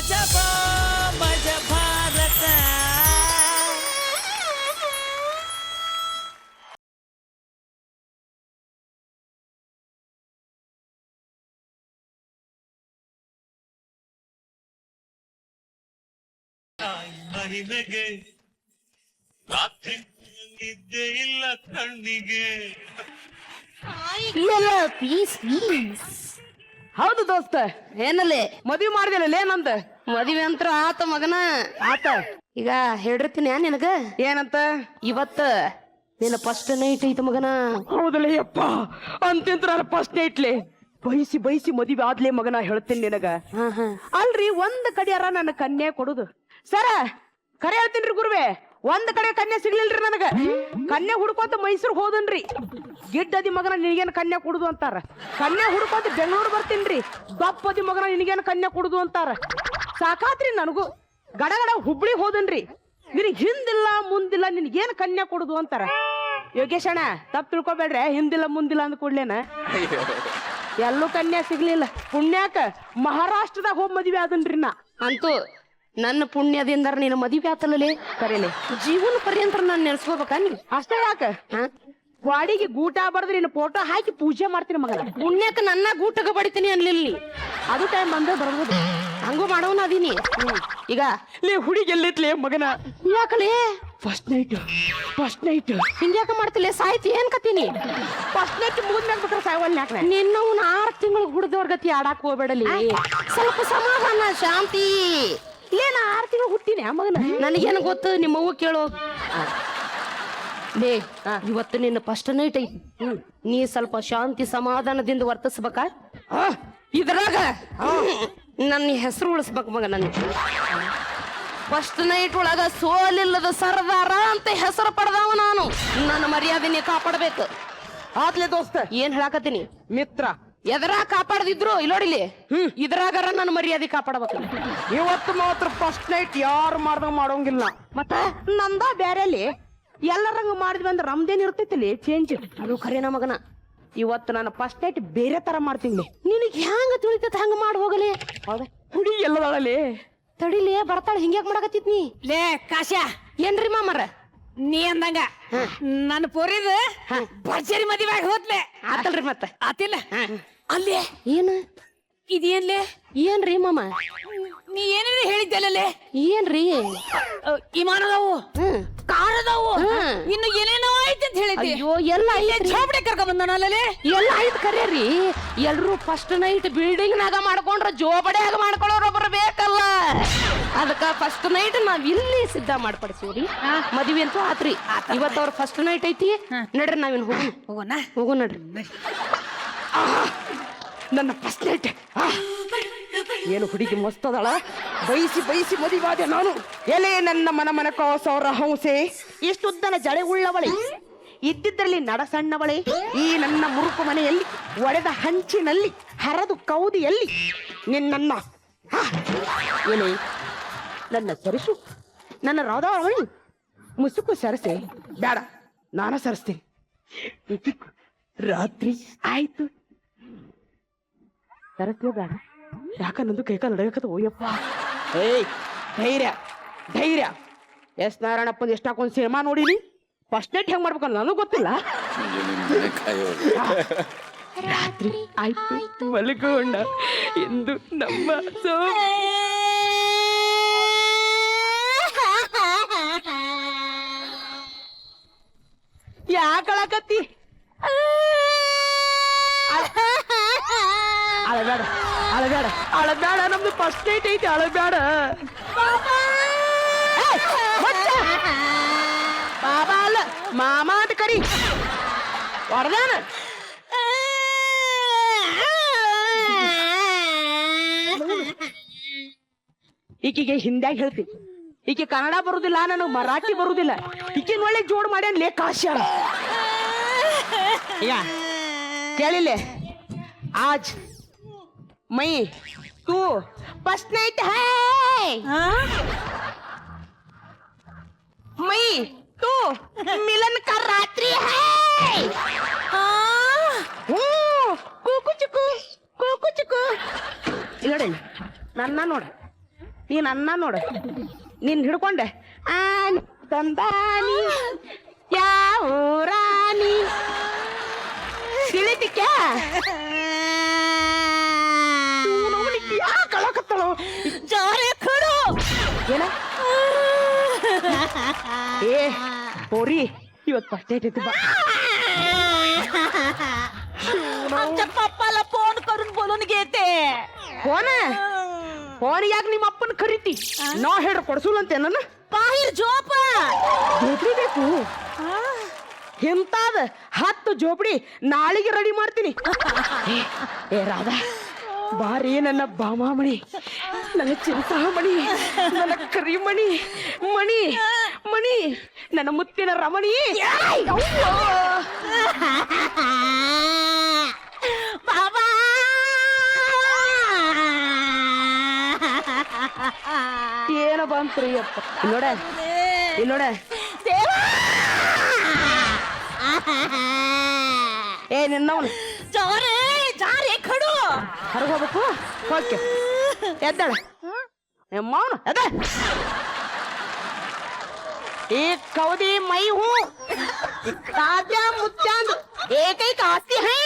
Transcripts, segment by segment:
ಮಜಬಾ ಮಜ ಭಾರತ ಮಹಿಮೆಗೆ ರಾತ್ರಿ ನಿದ್ದೆ ಇಲ್ಲ ಕಣ್ಣಿಗೆ. Please please. ಹೌದು ದೋಸ್ತ, ಏನಲ್ಲೇ ಮದ್ವಿ ಮಾಡ್ದಿಲ್ಲ ನಂದ? ಮದುವೆ ಅಂತ ಆತ ಮಗನ. ಆತ. ಈಗ ಹೇಳಿರ್ತೀನಿ ನಿನಗ ಏನಂತ? ಇವತ್ತ ನಿನ್ನ ಫಸ್ಟ್ ನೈಟ್ ಐತ ಮಗನ. ಹೌದಲ್ಲ ಯಪ್ಪ, ಅಂತಿಂತ ನಾನು ಫಸ್ಟ್ ನೈಟ್ಲೆ ಬಯಸಿ ಬಯಸಿ ಮದುವೆ ಆದ್ಲೆ ಮಗನ. ಹೇಳ್ತೀನಿ ನಿನಗ. ಅಲ್ರಿ, ಒಂದ್ ಕಡೆಯಾರ ನನ್ನ ಕನ್ಯೆ ಕೊಡುದು. ಸರ ಕರೆ ಹೇಳ್ತೀನ್ರಿ ಗುರುವೆ, ಒಂದ್ ಕಡೆ ಕನ್ಯೆ ಸಿಗ್ಲಿಲ್ರಿ ನನಗ. ಕನ್ಯೆ ಹುಡ್ಕೋತ ಮೈಸೂರ್ ಹೋದನ್ರಿ. ಗಿಡ್ಡದಿ ಮಗನ ನಿನಗೇನ್ ಕನ್ಯೆ ಕೊಡುದು ಅಂತಾರ. ಕನ್ಯೆ ಹುಡ್ಕೋತ ಬೆಂಗಳೂರು ಬರ್ತೀನ್ರಿ. ದಪ್ಪದಿ ಮಗನ ನಿನಗೇನ್ ಕನ್ಯೆ ಕೊಡುದು ಅಂತಾರ. ಸಾಕಾತ್ರಿ ನನಗೂ. ಗಡಗಡ ಹುಬ್ಳಿ ಹೋದನ್ರಿ. ನಿನಗ್ ಹಿಂದಿಲ್ಲ ಮುಂದಿಲ್ಲ, ನಿನಗೇನ್ ಕನ್ಯೆ ಕೊಡುದು ಅಂತಾರ. ಯೋಗೇಶ್ ಅಣ್ಣ ತಪ್ಪು ತಿಳ್ಕೊಬೇಡ್ರೆ, ಹಿಂದಿಲ್ಲ ಮುಂದಿಲ್ಲ ಅಂದ್ ಕೂಡ್ಲೇನ ಎಲ್ಲೂ ಕನ್ಯಾ ಸಿಗ್ಲಿಲ್ಲ. ಪುಣ್ಯಾಕ ಮಹಾರಾಷ್ಟ್ರದಾಗ ಹೋಗ್ ಮದ್ವೆ ಆದನ್ರಿ ನಾ. ಅಂತೂ ನನ್ನ ಪುಣ್ಯದಿಂದ ನೀನು ಮದುವೆ ಆತಲೇ ಕರೇಲೆ ಜೀವನ ಪರ್ಯಂತರ ನಾನು ನೆನ್ಸ್ಕೋಬೇಕ ನೀ. ಅಷ್ಟೇ ಯಾಕ ಗಾಡಿಗೆ ಗೂಟ ಬಡದ್ರಿ ನಿನ್ನ ಫೋಟೋ ಹಾಕಿ ಪೂಜೆ ಮಾಡ್ತೀನಿ ಮಗನ. ಪುಣ್ಯಕ್ಕೆ ನನ್ನ ಗೂಟಗ ಬಡಿತೀನಿ ಅನ್ಲಿಲ್ಲಿ. ಅದು ಟೈಮ್ ಬಂದ ಬರ್ಬೋದು. ಹಂಗೂ ಮಾಡೋನ ಅದೀನಿ. ಈಗ ಲೇ ಹುಡುಗಿ ಎಲ್ಲಿತ್ಲೇ ಮಗನ? ಯಾಕಲೇ ಫಸ್ಟ್ ನೈಟ್ ಹಿಂಗ್ಯಾಕ ಮಾಡ್ತಿಲ್ಲ? ಸಾಯ್ತಿ ಏನ್ ಕತ್ತೀನಿ? ಫಸ್ಟ್ ನೈಟ್ ಮುಗಿದ್ಮ್ಯಾಗ ಬೇಕಾರೆ ಸಾಯವಲ್ ಯಾಕೆ? ನಿನ್ನ 6 ತಿಂಗಳು ಹುಡ್ದವ್ರ ಗತಿ ಆಡಾಕ್ ಹೋಗ್ಬೇಡಲಿ. ಸ್ವಲ್ಪ ಸಮಾಧಾನ ಶಾಂತಿ. ಇಲ್ಲೇ ನಾ 6 ತಿಂಗಳು ಹುಟ್ಟಿನಿ ಆ ಮಗನ. ನನಗೇನು ಗೊತ್ತು, ನಿಮ್ಮ ಅವ್ವ ಕೇಳೋ. ಲೇ ಇವತ್ತು ನಿನ್ನ ಫಸ್ಟ್ ನೈಟ್ ಐತಿ. ನೀ ಸ್ವಲ್ಪ ಶಾಂತಿ ಸಮಾಧಾನದಿಂದ ವರ್ತಿಸ್ಬೇಕ. ಇದ್ರಾಗ ನನ್ನ ಹೆಸರು ಉಳಿಸ್ಬೇಕು ಮಗ. ನನ್ನ ಫಸ್ಟ್ ನೈಟ್ ಒಳಗ ಸೋಲಿಲ್ಲದ ಸರ್ದಾರ ಅಂತ ಹೆಸರು ಪಡೆದವ ನಾನು. ನನ್ನ ಮರ್ಯಾದೆ ನೀ ಕಾಪಾಡ್ಬೇಕು. ಆತ್ಲೆ ದೋಸ್ತ, ಏನ್ ಹೇಳಾಕತ್ತೀನಿ? ಮಿತ್ರ ಎದರಾ ಕಾಪಾಡದಿದ್ರು ಇಲ್ಲೋಡಿಲಿ ಇದ್ರಾಗಾರ ನನ್ನ ಮರ್ಯಾದೆ ಕಾಪಾಡಬೇಕು. ಇವತ್ತು ಮಾತ್ರ ಫಸ್ಟ್ ನೈಟ್ ಯಾರು ಮಾಡ್ದಂಗ ಮಾಡೋಂಗಿಲ್ಲ. ಮತ್ತ ನಂದ ಬೇರೆಲ್ಲಿ ಎಲ್ಲರಂಗ ಮಾಡಿದ್ವಿ ಅಂದ್ರೆ ನಮ್ದೇನ್ ಇರ್ತೈತಿಲಿ ಚೇಂಜ್. ಅದು ಖರೇನ ಮಗನ. ಇವತ್ತು ನಾನು ಫಸ್ಟ್ ನೈಟ್ ಬೇರೆ ತರ ಮಾಡ್ತೀನಿ. ನಿನಗ್ ಹೆಂಗ ತಿಳಿತೈತಿ ಹಂಗ ಮಾಡಿ ಹೋಗಲಿ. ಹೌದಾ? ಹುಡುಗಿ ಎಲ್ಲದಾಳಲ್ಲಿ ತಡಿಲಿ ಬರ್ತಾಳ. ಹಿಂಗ್ಯಾಕ್ ಮಾಡಕತ್ತಿತ್ ನೀ? ಲೇ ಕಾಶ್ಯ, ಏನ್ರಿ ಮಾಮರ ನೀ ಅಂದಂಗ ನನ್ನ ಪೋರಿದ ಭರ್ಜರಿ ಮದುವೆ ಹೋದ್ಲೆ ಆತಲ್ರಿ. ಮತ್ತ ಆತಿಲ್ಲ ಅಲ್ಲೇ ಏನ ಇದೇನ್ಲೇ? ಏನ್ರಿ ಮಾಮ? ನೀ ಏನೇನು ಹೇಳಿದ್ದಲ್ಲೇ? ಏನ್ರಿ? ವಿಮಾನದವು, ಕಾರದವು, ಇನ್ನು ಏನೇನೋ ಐತಿ ಅಂತ ಹೇಳಿದ್ದೆ. ಅಯ್ಯೋ ಎಲ್ಲ ಛಾಪಡೆ ಕರ್ಕ ಬಂದನಲ್ಲೇ. ಎಲ್ಲ ಐತ್ ಕರ್ಯರಿ. ಎಲ್ರು ಫಸ್ಟ್ ನೈಟ್ ಬಿಲ್ಡಿಂಗ್ ನಾಗ ಮಾಡ್ಕೊಂಡ್ರ ಜೋಬಡಿಯಾಗ ಮಾಡ್ಕೊಳ್ಳೋರೊಬ್ರು ಬೇಕಲ್ಲ. ಅದಕ್ಕ ಫಸ್ಟ್ ನೈಟ್ ನಾವ್ ಇಲ್ಲಿ ಸಿದ್ಧ ಮಾಡ್ಪಡಿಸೀವ್ರಿ. ಮದ್ವಿ ಅಂತೂ ಆತ್ರಿ. ಇವತ್ತು ಅವ್ರ ಫಸ್ಟ್ ನೈಟ್ ಐತಿ. ನಡ್ರಿ ನಾವಿನ್ ಹೋಗು ನಡ್ರಿ. ನನ್ನ ಫಸ್ಟ್ ನೈಟ್ ಏನು ಹುಡುಗಿ ಮಸ್ತ್ ಅದಳ. ಬಯಸಿ ಬಯಸಿ ಮದುವಾದೆ ನಾನು. ಎಲೆ ನನ್ನ ಮನ ಕೋಸವರ ಹಂಸೆ, ಇಷ್ಟುದ್ದನ ಜಡೆ ಉಳ್ಳವಳೆ, ಇದ್ದಿದ್ರಲ್ಲಿ ನಡ ಸಣ್ಣವಳೆ. ಈ ನನ್ನ ಮುರುಕು ಮನೆಯಲ್ಲಿ ಒಡೆದ ಹಂಚಿನಲ್ಲಿ ಹರದು ಕೌದಿಯಲ್ಲಿ ನಿನ್ನ ಎಲೆ ನನ್ನ ಸರಿಸು, ನನ್ನ ರಾಧಾವಳಿ ಮುಸುಕು ಸರಸೆ. ಬೇಡ, ನಾನ ಸರಿಸ್ತೇನೆ. ರಾತ್ರಿ ಆಯ್ತು ಸರಸ್ಲೇ ಬೇಡ. ಯಾಕ ನಂದು ಕೈಕಾಲ ನಡಗಕತ್ತ. ಓಯಪ್ಪ, ಏಯ್ ಧೈರ್ಯ ಧೈರ್ಯ. ಎಸ್ ನಾರಾಯಣಪ್ಪನ ಎಷ್ಟಾಕೊಂದ್ ಸಿನಿಮಾ ನೋಡಿನಿ. ಫಸ್ಟ್ ನೈಟ್ ಹೆಂಗ್ ಮಾಡ್ಬೇಕಲ್ಲ ನನಗೂ ಗೊತ್ತಿಲ್ಲ. ರಾತ್ರಿ ಆಯ್ತು ಮಲಗೋಣ ಎಂದು ನಮ್ಮ ಯಾಕಳಕತ್ತಿ? ಅಳಬೇಡ ಅಳಬೇಡ ಅಳಬೇಡ. ನಮ್ದು ಫಸ್ಟ್ ನೈಟ್ ಐತಿ, ಅಳಬೇಡ. ಬಾಬಾ ಅಲ್ಲ ಮಾಮ ಅಂತ ಕರಿ. ಹೊರದಾನ ಈಕಿಗೆ ಹಿಂದ್ಯಾಗ ಹೇಳ್ತೀನಿ. ಈಕೆ ಕನ್ನಡ ಬರುದಿಲ್ಲ, ನನಗೆ ಮರಾಠಿ ಬರುದಿಲ್ಲ. ಈಕೆ ಒಳ್ಳೆ ಜೋಡ್ ಮಾಡ್ಯಾನ ಲೇ ಕಾಶ್ಯ. ಕೇಳಿಲ್ಲ? आज मैं तू फर्स्ट नाइट है, मैं तू मिलन का रात्रि है. ಕೂಕು ಚುಕು. ಇಲ್ಲ ನನ್ನ ನೋಡ, ನೀನ್ ಅನ್ನ ನೋಡ ನೀನ್ ಹಿಡ್ಕೊಂಡೆ ತಂದಾನಿ ಯಾವೂರಾನಿ ತಿಳಿತಿಕ್ಯಾ ಕಳಕತ್ತಳು ಜಾರೆ ಕಡು ಏನ ಏ ಹೋರಿ ಇವತ್ತು ಫಸ್ಟ್ ಡೇಟ್ ಐತಿ ಬಾ आमच्या पप्पाला फोन करून बोलून घेते फोन फोन ಯಾಕೆ ನಿಮ್ಮ ಅಪ್ಪನ ಕರಿತಿ ನಾ ಹೇಳ ಕೊಡ್ಸುಲಂತೆ ನನ್ನ बाहेर झोप ಬೇಕು ಎಂತಾದ 10 ಜೋಪಡಿ ನಾಳೆಗೆ ರೆಡಿ ಮಾಡ್ತೀನಿ ಏ ರಾಧಾ ಬಾರಿ ನನ್ನ ಬಾಮಾಮಣಿ ನನ್ನ ಚಿಂತಾಮಣಿ ನನ್ನ ಕರಿಮಣಿ ಮಣಿ ಮಣಿ ನನ್ನ ಮುತ್ತಿನ ರಮಣಿ बाबा ಏನ ಬಂತ್ರಿ ಅಪ್ಪ ನೋಡ ನೋಡ ಏ ನಿನ್ನವನು ಜಾರೆ ಜಾರೆ ಕಡು ಹೊರಗೆ ಹೋಗ್ಬೇಕು ಓಕೆ ಎದ್ದಾಳ ನಿಮ್ಮವನು ಎದ ಈ ಕೌದಿ ಮೈ ಹೂ ತಾಜಾ ಮುತ್ಯಾಂದ್ ಏಕೈಕ ಆಸ್ತಿ ಹೈ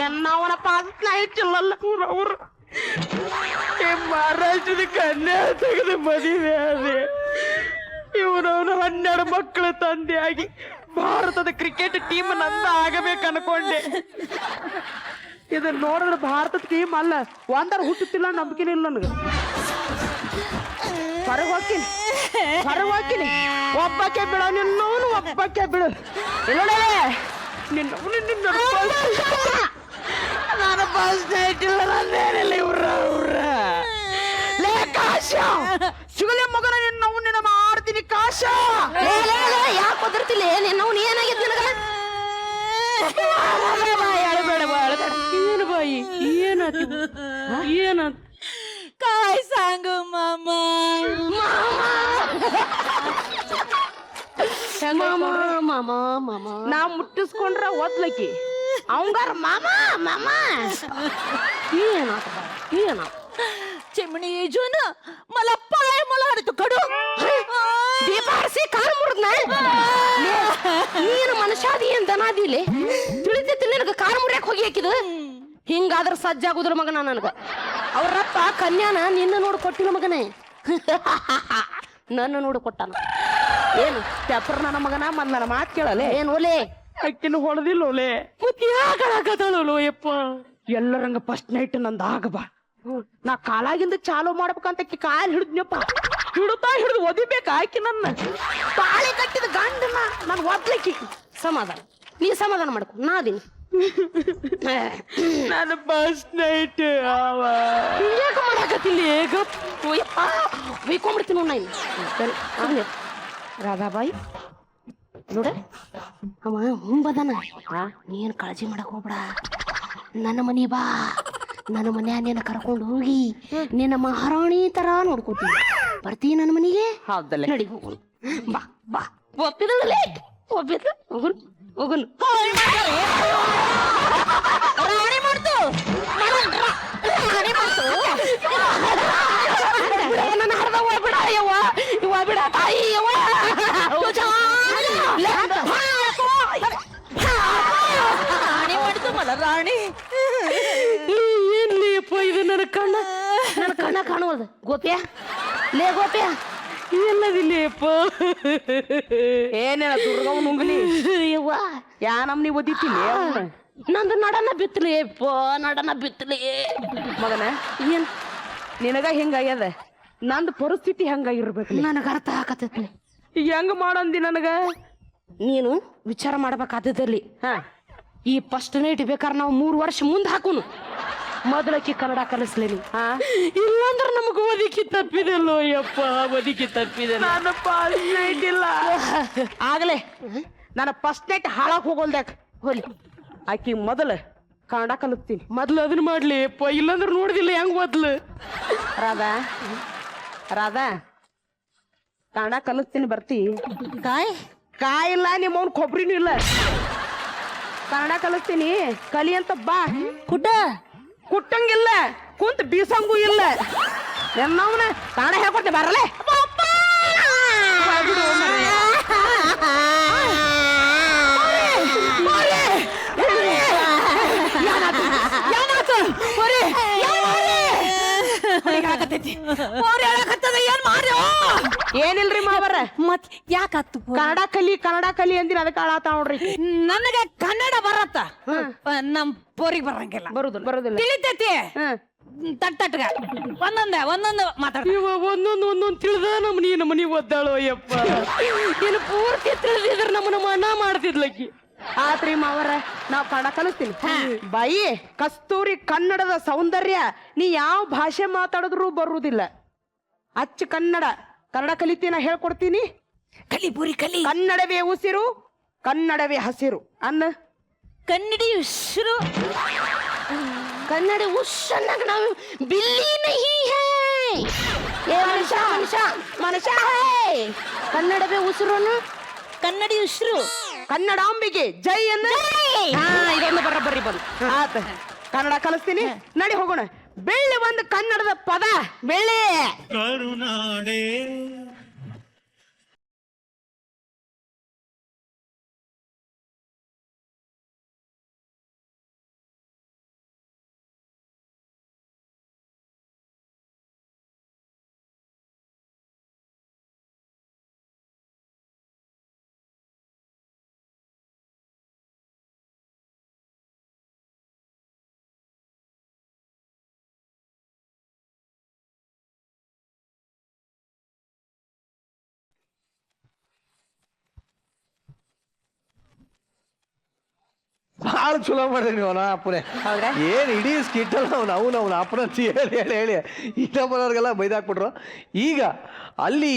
ಎನ್ನವನ ಪಾದತ್ನ ಇಟ್ಟಿಲ್ಲಲ್ಲ ಅವ್ರು ಮಹಾರಾಷ್ಟ್ರದ ಕನ್ಯಾ ತೆಗೆದು ಮದುವೆ ಅದೇ ಇವನವನು 12 ಮಕ್ಕಳ ತಂದೆಯಾಗಿ ಭಾರತದ ಕ್ರಿಕೆಟ್ ಟೀಮ್ ನಂದ ಆಗಬೇಕು ಅನ್ಕೊಂಡೆ ಇದನ್ನ ನೋಡಿದ್ರೆ ಭಾರತದ ಟೀಮ್ ಅಲ್ಲ ಒಂದರ ಹುಟ್ಟುತ್ತಿಲ್ಲ ನಂಬಿಕೆನೇ ಇಲ್ಲ ನನಗೆ ಹೊರಗೆ ಹೋಗ್ತೀನಿ ಒಬ್ಬಕ್ಕೆ ಬಿಡ ನಿನ್ನವನು ಒಬ್ಬಕ್ಕೆ ಬಿಡು ನಾನು ಬಸ್ ಇಟ್ಟಿಲ್ಲ ನಂದೇನಿಲ್ಲ ಇವ್ರ ಲೇ ಕಾಶ ಸಿಗಲೇ ಮಗನ ನಿನ್ನವು ನಿನ್ನ ಮಾಡ್ತೀನಿ ಕಾಶ ಯಾಕೆ ಒದರ್ತಿಲ್ಲ ನಿನ್ನವ್ನು ಏನಾಗಿದ್ ನಿನಗ ಏನು ಬಾಯಿ ಏನಾತ काय सांगू मामा ನಾ ಮುಟ್ಟಿಸ್ಕೊಂಡ್ರ ಓದ್ಲಕ್ಕಿ ಅವಂಗಾರ ಮಾಮ ಮಾಮ ಏನಾತ चिमणी जुन मला पाय मला हडतो कडू ದೀಪಾರಿಸಿ ಕಾಲು ಮುರಿದ್ನ ನೀನು ಮನುಷ್ಯಾದಿ ಏನ್ ದನಾದಿಲೆ ತಿಳಿತೈತಿ ನಿನಗ ಕಾಲು ಮುರಿಯಕ್ ಹೋಗಿ ಹಾಕಿದ ಹಿಂಗಾದ್ರ ಸಜ್ಜಾಗುದ್ರ ಮಗನ ನನಗ ಅವ್ರಪ್ಪ ಕನ್ಯಾನ ನಿನ್ನ ನೋಡಿ ಕೊಟ್ಟಿಲ್ಲ ಮಗನೇ ನನ್ನ ನೋಡಿ ಕೊಟ್ಟಾನ ಏನು ಪೆಪ್ಪರ್ ನನ್ನ ಮಗನ ಮತ್ ನನ್ನ ಮಾತು ಕೇಳಲೆ ಏನ್ ಒಲೆ ಅಕ್ಕಿನ ಹೊಡೆದಿಲ್ಲ ಒಲೆ ಮತ್ತೆ ಯಾಕಳಕದಳು ಯಪ್ಪ ಎಲ್ಲರಂಗ ಫಸ್ಟ್ ನೈಟ್ ನಂದ ಆಗಬಾ ನಾ ಕಾಲಾಗಿಂದ ಚಾಲು ಮಾಡ್ಬೇಕಂತ ಕಾಲ್ ಹಿಡಿದ್ನಪ್ಪ ಹಿಡಿದು ಒದಿಬೇಕು ಆಕಿ ನನ್ನ ತಾಳಿ ಕಟ್ಟಿದ ಗಂಡನ ನಾನು ಒದ್ಲಕ್ಕಿ ಸಮಾಧಾನ ನೀ ಸಮಾಧಾನ ಮಾಡ್ಕೊ ನಾದಿನಿ ನನ್ನ ಫಸ್ಟ್ ನೈಟ್ ಯಾಕೆ ಮಾಡಾಕತ್ತಿಲ್ಲ ಯಪ್ಪ ಬೈಕೊಂಡ್ಬಿಡ್ತೀನಿ ನೋಡ್ ನಾನು ರಾಧಾಬಾಯಿ ನೋಡ ಅವ ಹುಂಬದನ ನೀನ್ ಕಾಳಜಿ ಮಾಡಕ್ ಹೋಗ್ಬೇಡ ನನ್ನ ಮನಿ ಬಾ ನನ್ನ ಮನ್ಯಾಗ ನಿನ್ನ ಕರ್ಕೊಂಡು ಹೋಗಿ ನಿನ್ನ ಮಹಾರಾಣಿ ತರ ನೋಡ್ಕೋತೀನಿ ಬರ್ತೀವಿ ನನ್ನ ಮನೆಗೆ ಹೌದಲ್ಲ ನಡಿ ಹೋಗುನು ಬಾ ಬಾ ಒಪ್ಪಿದಳೇ ಒಪ್ಪಿದ ಹೋಗುನು ಹೋಗುನು ರಾಣಿ ಮಾಡ್ತು ರಾಣಿ ಮಾಡ್ತು ನನ್ನ ಹರ್ದ ಬಿಡ ಯವ್ವ ಇವ ಬಿಡ ತಾಯಿ ಯವ್ವ ರಾಣಿ ಮಾಡ್ತು ಮಲ ರಾಣಿ ಏನ್ಲಿಯಪ್ಪ ಇದು ನನ್ನ ಕಣ್ಣ ಕಾಣುವುದು ಗೋಪ್ಯ ಲೇ ಗೋಪ್ಯ ಎಲ್ಲದಿಲ್ಲಪ್ಪ ಏನೇನ ದುರ್ಗವ್ ನುಂಗಲಿ ಯವ್ವ ಯಾ ನಮ್ನಿ ಒದಿತಿಲ್ಲ ನಂದು ನಡನ ಬಿತ್ತಲಿ ನಡನ ಬಿತ್ತಲಿ ಮಗನ ಏನ್ ನಿನಗ ಹಿಂಗಾಗ್ಯದ ನಂದು ಪರಿಸ್ಥಿತಿ ಹಂಗಾಗಿರ್ಬೇಕು ನನಗ ಅರ್ಥ ಆಕತೈತಿ ಹೆಂಗ ಮಾಡಂದಿ ನನಗ ನೀನು ವಿಚಾರ ಮಾಡ್ಬೇಕಾದಲ್ಲಿ ಹಾ ಈ ಫಸ್ಟ್ ನೈಟ್ ಬೇಕಾದ್ರೆ ನಾವು 3 ವರ್ಷ ಮುಂದೆ ಹಾಕುನು ಮೊದಲಕ್ಕೆ ಕನ್ನಡ ಕಲಿಸ್ಲೇನಿ ಇಲ್ಲಾಂದ್ರೆ ನಮಗ ಒದಿಕಿ ತಪ್ಪಿದಲ್ಲೋ ಯಪ್ಪ ಒದಿಕಿ ತಪ್ಪಿದೆ ನಾನು ಫಸ್ಟ್ ನೈಟ್ ಇಲ್ಲ ಆಗಲೇ ನಾನು ಫಸ್ಟ್ ನೈಟ್ ಹಾಳಾಗ್ ಹೋಗೋಲ್ದಾಕ ಹೋಲಿ ಆಕಿ ಮೊದಲು ಕನ್ನಡ ಕಲಿಸ್ತೀನಿ ಮೊದ್ಲು ಅದನ್ನ ಮಾಡ್ಲಿ ಯಪ್ಪ ಇಲ್ಲಾಂದ್ರೆ ನೋಡಿದಿಲ್ಲ ಹೆಂಗ್ ಮೊದ್ಲು ರಾಧಾ ಕನ್ನಡ ಕಲಿಸ್ತೀನಿ ಬರ್ತಿ काय ಕಾಯಿಲ್ಲ ನಿಮ್ಮವ್ನ ಕೊಬ್ಬರಿನೂ ಇಲ್ಲ ಕನ್ನಡ ಕಲಿಸ್ತೀನಿ ಕಲಿ ಅಂತ ಬಾ कुठं ಕುಟ್ಟಂಗಿಲ್ಲ ಕುಂತ ಬೀಸಂಗೂ ಇಲ್ಲ ನಮ್ಮನ ಕನ್ನಡ ಹೇಳ್ಕೊಡ್ತೆ ಬರಲೇ ಏನಿಲ್ರಿ ಮಾವರ ಮತ್ ಯಾಕತ್ತು ಕನ್ನಡ ಕಲಿ ಅಂದಿನ ಅದಕ್ಕೆ ಆಳಾತ ನೋಡ್ರಿ ನನಗೆ ಕನ್ನಡ ಬರತ್ತ ನಮ್ ಪೋರಿಗೆ ಬರಂಗಿಲ್ಲ ಬರುದಿಲ್ಲ ತಿಳಿತೈತಿ ತಟ್ಟಗ ಒಂದೊಂದು ಮಾತಾಡ ಇವ ಒಂದೊಂದು ತಿಳಿದ ನಮ್ಮನಿ ಒದ್ದಾಳು ಅಯ್ಯಪ್ಪ ನೀನು ಪೂರ್ತಿ ತಿಳಿದಿದ್ರ ನಮ್ಮನ್ನ ಮನ ಮಾಡ್ತಿದ್ಲಕ್ಕಿ ಆತ್ರಿ ಮಾವರ ನಾವ್ ಕನ್ನಡ ಕಲಿಸ್ತೀನಿ ಬಾಯಿ ಕಸ್ತೂರಿ ಕನ್ನಡದ ಸೌಂದರ್ಯ ನೀ ಯಾವ ಭಾಷೆ ಮಾತಾಡಿದ್ರು ಬರುವುದಿಲ್ಲ ಅಚ್ಚ ಕನ್ನಡ ಕಲಿತೀನ ಹೇಳ್ಕೊಡ್ತೀನಿ ಕಲಿ ಪೂರಿ ಕಲಿ ಕನ್ನಡವೇ ಉಸಿರು ಕನ್ನಡವೇ ಹಸಿರು ಅನ್ನ ಕನ್ನಡಿ ಉಸಿರು ಕನ್ನಡ ಉಶ್ಶನ್ನಾಗ ನಾವು ಬಿಲ್ಲಿ ನಹಿ ಹೇ ಏ ಮನುಷ್ಯ ಹೇ ಕನ್ನಡವೇ ಉಸಿರು ಕನ್ನಡಿ ಉಸಿರು ಕನ್ನಡಾಂಬಿಗೆ ಜೈ ಅನ್ನ ಇದೊಂದು ಬರಬರ್ರಿ ಬಂದು ಆತ ಕನ್ನಡ ಕಲಿಸ್ತೀನಿ ನಡಿ ಹೋಗೋಣ ಬೆಳ್ಳಿ ಒಂದು ಕನ್ನಡದ ಪದ ಬೆಳ್ಳಿ ಕರುನಾಡೆ ಭಾಳ ಚಲೋ ಮಾಡ್ರಿ ನೀವು ಅವನ ಅಪ್ಪನೇ ಏನ್ ಇಡೀ ಸ್ಕಿಟ್ ಅಲ್ಲ ಅವ್ನ ಅಪ್ಪನ ಅಂತ ಹೇಳಿ ಇನ್ನೊಬ್ಬರವ್ರಿಗೆಲ್ಲ ಬೈದಾಕ್ಬಿಟ್ರು. ಈಗ ಅಲ್ಲಿ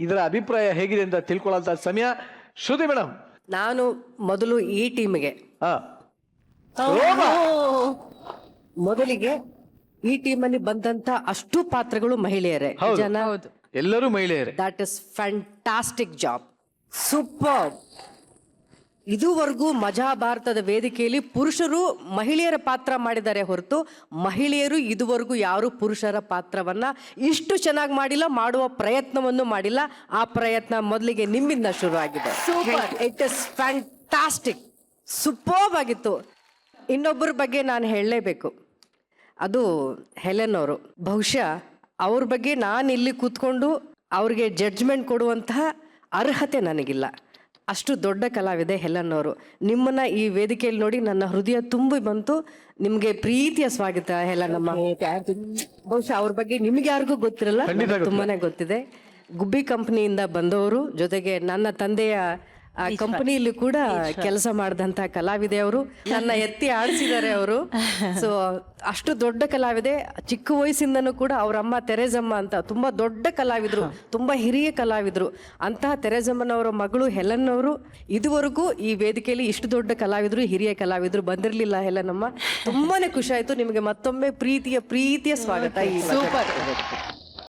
ಇದರ ಅಭಿಪ್ರಾಯ ಹೇಗಿದೆ ಅಂತ ತಿಳ್ಕೊಳ್ಳೋಂಥ ಸಮಯ. ಶ್ರುತಿ ಮೇಡಮ್, ನಾನು ಮೊದಲು ಈ ಟೀಮ್ಗೆ ಮೊದಲಿಗೆ ಈ ಟೀಮಲ್ಲಿ ಬಂದಂತ ಅಷ್ಟು ಪಾತ್ರಗಳು ಮಹಿಳೆಯರೇ. ಜನ ಎಲ್ಲರೂ ಮಹಿಳೆಯರೇ. That is fantastic job, super. ಇದುವರೆಗೂ ಮಜಾ ಭಾರತದ ವೇದಿಕೆಯಲ್ಲಿ ಪುರುಷರು ಮಹಿಳೆಯರ ಪಾತ್ರ ಮಾಡಿದ್ದಾರೆ ಹೊರತು ಮಹಿಳೆಯರು ಇದುವರೆಗೂ ಯಾರು ಪುರುಷರ ಪಾತ್ರವನ್ನ ಇಷ್ಟು ಚೆನ್ನಾಗಿ ಮಾಡಿಲ್ಲ, ಮಾಡುವ ಪ್ರಯತ್ನವನ್ನು ಮಾಡಿಲ್ಲ. ಆ ಪ್ರಯತ್ನ ಮೊದಲಿಗೆ ನಿಮ್ಮಿಂದ ಶುರು ಆಗಿದೆ. Super, it is fantastic, superb ಆಗಿತ್ತು. ಇನ್ನೊಬ್ಬರ ಬಗ್ಗೆ ನಾನು ಹೇಳಲೇಬೇಕು, ಅದು ಹೆಲೆನ್ ಅವರು. ಬಹುಶಃ ಅವ್ರ ಬಗ್ಗೆ ನಾನು ಇಲ್ಲಿ ಕೂತ್ಕೊಂಡು ಅವ್ರಿಗೆ ಜಡ್ಜ್ಮೆಂಟ್ ಕೊಡುವಂತಹ ಅರ್ಹತೆ ನನಗಿಲ್ಲ. ಅಷ್ಟು ದೊಡ್ಡ ಕಲಾವಿದೆ ಹೆಲೆನ್ ಅವರು. ನಿಮ್ಮನ್ನ ಈ ವೇದಿಕೆಯಲ್ಲಿ ನೋಡಿ ನನ್ನ ಹೃದಯ ತುಂಬಿ ಬಂತು. ನಿಮ್ಗೆ ಪ್ರೀತಿಯ ಸ್ವಾಗತ ಹೆಲೆನಮ್ಮ. ಬಹುಶಃ ಅವ್ರ ಬಗ್ಗೆ ನಿಮ್ಗೆ ಯಾರಿಗೂ ಗೊತ್ತಿರಲ್ಲ, ತುಂಬಾನೇ ಗೊತ್ತಿದೆ. ಗುಬ್ಬಿ ಕಂಪನಿಯಿಂದ ಬಂದವರು, ಜೊತೆಗೆ ನನ್ನ ತಂದೆಯ ಆ ಕಂಪನಿಯಲ್ಲಿ ಕೂಡ ಕೆಲಸ ಮಾಡಿದಂತ ಕಲಾವಿದೆ ಅವರು. ನನ್ನ ಎತ್ತಿ ಆಡಿಸಿದ್ದಾರೆ ಅವರು. ಸೊ ಅಷ್ಟು ದೊಡ್ಡ ಕಲಾವಿದೆ. ಚಿಕ್ಕ ವಯಸ್ಸಿಂದನೂ ಕೂಡ ಅವ್ರ ಅಮ್ಮ ತೆರೆಜಮ್ಮ ಅಂತ ತುಂಬಾ ದೊಡ್ಡ ಕಲಾವಿದ್ರು, ತುಂಬಾ ಹಿರಿಯ ಕಲಾವಿದ್ರು. ಅಂತಹ ತೆರೆಜಮ್ಮನವರ ಮಗಳು ಹೆಲೆನ್ ಅವರು ಇದುವರೆಗೂ ಈ ವೇದಿಕೆಯಲ್ಲಿ ಇಷ್ಟು ದೊಡ್ಡ ಕಲಾವಿದ್ರು, ಹಿರಿಯ ಕಲಾವಿದ್ರು ಬಂದಿರಲಿಲ್ಲ. ಹೆಲೆನಮ್ಮ, ತುಂಬಾನೇ ಖುಷಿ ಆಯ್ತು. ನಿಮಗೆ ಮತ್ತೊಮ್ಮೆ ಪ್ರೀತಿಯ ಸ್ವಾಗತ. ಈ ಸೂಪರ್.